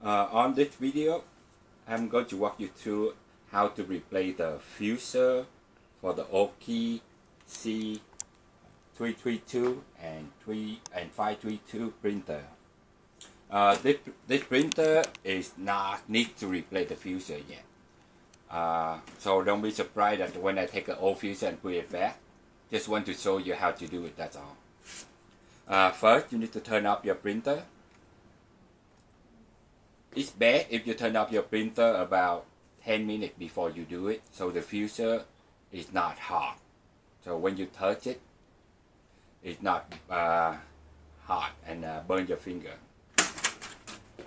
On this video, I'm going to walk you through how to replace the fuser for the OKI C332 and 532 printer. This printer is not need to replace the fuser yet. So don't be surprised that when I take an old fuser and put it back. Just want to show you how to do it, that's all. First, you need to turn off your printer. It's bad if you turn off your printer about 10 minutes before you do it, so the fuser is not hot. So when you touch it, it's not hot and burn your finger.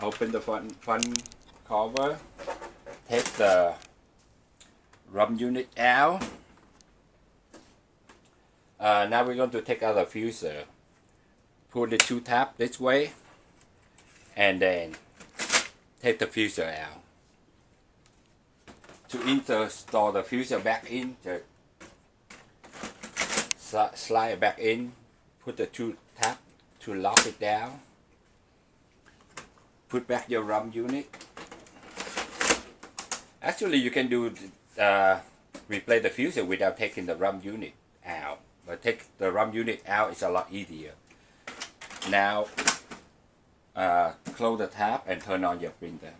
Open the front cover, take the RAM unit out. Now we're going to take out the fuser. Put the two tabs this way, and then take the fuser out. To install the fuser back in, just slide it back in. Put the two tabs to lock it down. Put back your RAM unit. Actually, you can do replace the fuser without taking the RAM unit out. But take the RAM unit out is a lot easier. Now, close the tab and turn on your printer.